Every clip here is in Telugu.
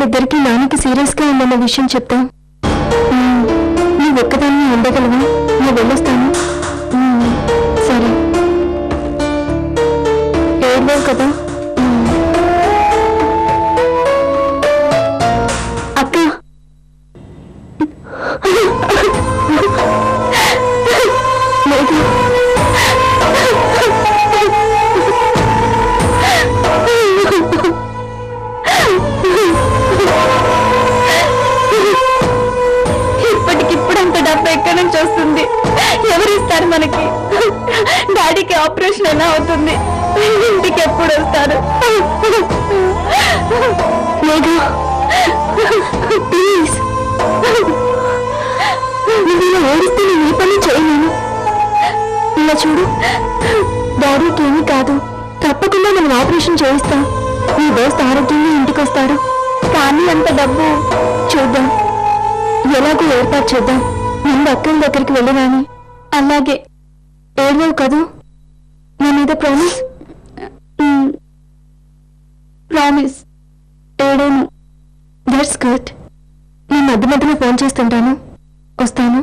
ఇద్దరికి నాన్నకి సీరియస్ గా ఉందన్న విషయం చెప్తాం. నువ్వు ఒక్కదాన్ని ఉండగలవా? నేను వెళ్ళొస్తాను. సరే, ఏడ్లేవు కదా? అక్క, ఇప్పటికిప్పుడు అంత డబ్బు ఎక్కడి నుంచి వస్తుంది? ఎవరిస్తారు మనకి? డాడీకి ఆపరేషన్ ఎలా అవుతుంది? ఇంటికి ఎప్పుడు వస్తారు? ప్లీజ్, నువ్వు ఇలా ఓడిస్తే నేను ఈ పని చేయలేను. ఇలా చూడు, డాడీకి ఏమీ కాదు, తప్పకుండా మనం ఆపరేషన్ చేయిస్తాం. నీ దోస్త్ ఆరోగ్యంగా ఇంటికి వస్తాడు. కానీ అంత డబ్బు చూద్దాం, ఎలాగో ఏర్పాటు చేద్దాం. ముందు అక్కడి దగ్గరికి వెళ్ళినాని. అలాగే, ఏడలేవు కదూ? నా మీద ప్రామిస్? ప్రామిస్. ఏడేను. That's good. నేను మధ్య మధ్యలో ఫోన్ చేస్తుంటాను. వస్తాను.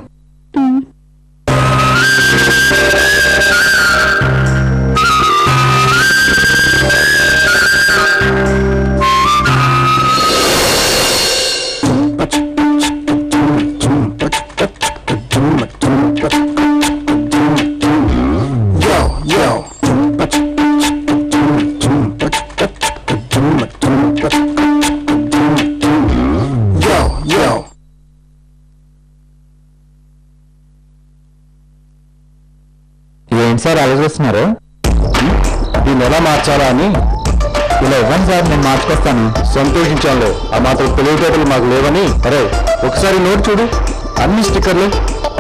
ఏంటి సార్ ఆలోచిస్తున్నారు? దీన్ని ఎలా మార్చాలా అని. ఇలా ఇవ్వండి సార్, నేను మార్చుకొస్తాను. సంతోషించాను. ఆ మాత్రం తెలివితేటలు మాకు లేవని. అరే, ఒకసారి నోట్ చూడు, అన్ని స్టిక్కర్లు.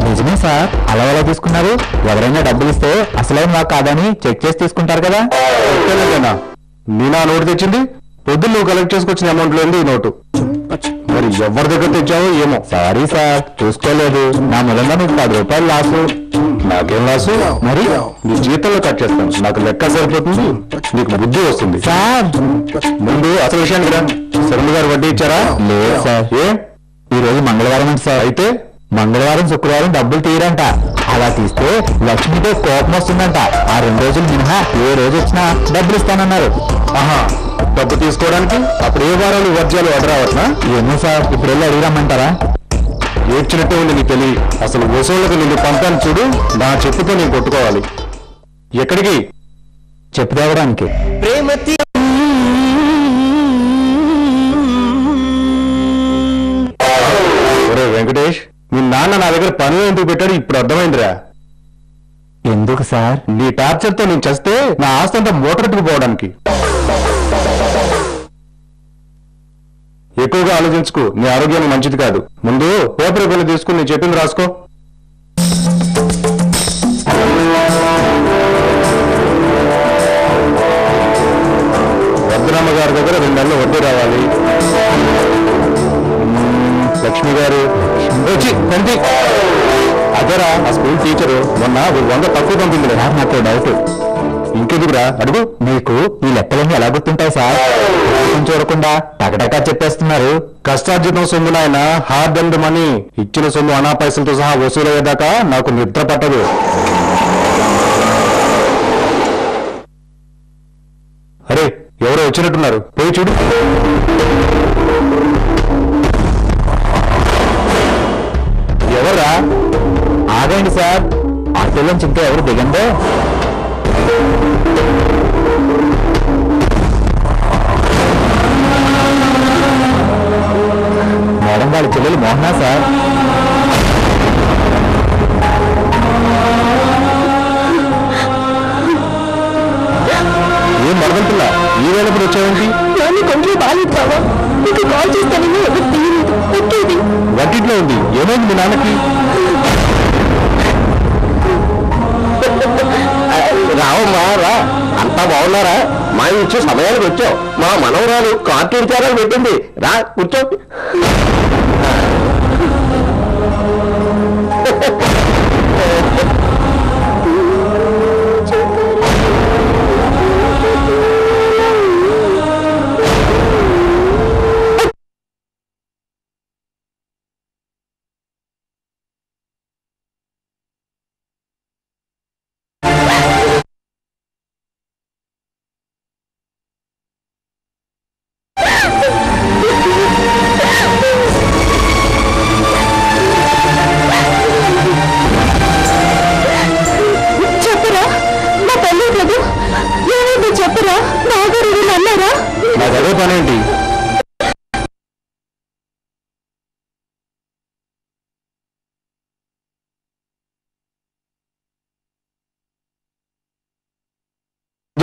నిజమే సార్, అలా ఎలా తీసుకున్నారు? ఎవరైనా డబ్బులు ఇస్తే అసలైన మాకు కాదని చెక్ చేసి తీసుకుంటారు కదా. నేనా నోటు తెచ్చింది? పొద్దున్న నువ్వు కలెక్ట్ చేసుకొచ్చిన అమౌంట్ లేని ఈ నోటు. మరి ఎవరి దగ్గర తెచ్చావో ఏమో. సారీ సార్, చూసుకోలేదు. నా మూలంగా నీకు 10 రూపాయలు లాసు. నాకేం లాసు? మరి నీ జీతంలో కట్ చేస్తాను. నాకు లెక్క సరిపోతుంది, నీకు బుద్ధి వస్తుంది. సార్, ముందు అసలు విషయానికి రా. శర్మ గారు వడ్డీ ఇచ్చారా? లేదు సార్. ఏ, ఈ రోజు మంగళవారం అంటే సార్. అయితే మంగళవారం శుక్రవారం డబ్బులు తీయరంట. అలా తీస్తే లక్ష్మితో కోపం వస్తుందంట. ఆ 2 రోజులు మినహా ఏ రోజు వచ్చినా డబ్బులు ఇస్తానన్నారు. ఆహా, డబ్బు తీసుకోవడానికి? అప్పుడు ఏ వారాలు వర్జాలు అడరావట్నా? ఏమో సార్, ఇప్పుడు వెళ్ళి అడిగిరమ్మంటారా? ఏడ్చినట్టే ఉంది నీ పెళ్లి. అసలు వసూళ్ళకు నిన్ను పంపాను చూడు, నా చెప్పుతో నేను కొట్టుకోవాలి. ఎక్కడికి? చెప్పు తేవడానికి. ఒరే వెంకటేష్, మీ నాన్న నా దగ్గర పని ఎందుకు పెట్టాడు ఇప్పుడు అర్థమైందిరా. ఎందుకు సార్? నీ టార్చర్తో నేను చస్తే నా ఆస్తి అంతా మోటరెట్టుకుపోవడానికి. ఎక్కువగా ఆలోచించుకు, నీ ఆరోగ్యానికి మంచిది కాదు. ముందు పేపర్ పెళ్లి తీసుకుని నేను చెప్పింది రాసుకో. వర్ధనమ్మ గారి దగ్గర 2 నెలలు వడ్డీ రావాలి. లక్ష్మి గారు వచ్చి తండ్రి అదరా, ఆ స్కూల్ టీచరు మొన్న 100 తక్కువ పంపింది. నాకు డౌట్. ఇంకెందుకురా అడుగు. మీకు ఈ లెక్కలన్నీ ఎలా గుర్తుంటాయి సార్? చూడకుండా టకటకా చెప్పేస్తున్నారు. కష్టార్జితం సొమ్ము నాయన, హార్డ్ అండ్ మనీ. ఇచ్చిన సొమ్ము అనా పైసలతో సహా వసూలయ్యేదాకా నాకు నిద్ర పట్టదు. అరే, ఎవరో వచ్చినట్టున్నారు, పోయి చూడు. ఎవర్రా? ఆగండి సార్, ఆటోలోంచి ఇంకా ఎవరు దిగందో. మేడం వాళ్ళ చెల్లెలు మోహనా సార్. ఏం మరగంటున్నా? ఈ వేళ ఇప్పుడు వచ్చావేంటి? కొంచెం బాగాలేదు బాబా, నీకు కాల్ చేస్తానని ఎవరు తీయలేదు. వడ్డీట్లో ఉంది. ఏమైంది మీ నాన్నకి? రావమ్మా రా, అంతా బాగున్నారా? మా ఇచ్చే సమయానికి వచ్చావు. మా మనవరాలు కార్టూన్ ఛానల్ పెట్టింది, రా కూర్చో.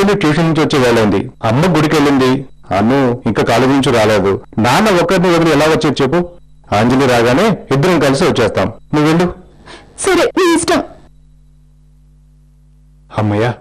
అంజలి ట్యూషన్ నుంచి వచ్చే వేళైంది. అమ్మ గుడికి వెళ్ళింది, అన్ను ఇంకా కాలేజీ నుంచి రాలేదు. నాన్న ఒక్కరిని వదిలి ఎలా వచ్చేది చెప్పు? అంజలి రాగానే ఇద్దరం కలిసి వచ్చేస్తాం. నువ్వు వెళ్ళు. సరే, నీ ఇష్టం. అమ్మయ్యా,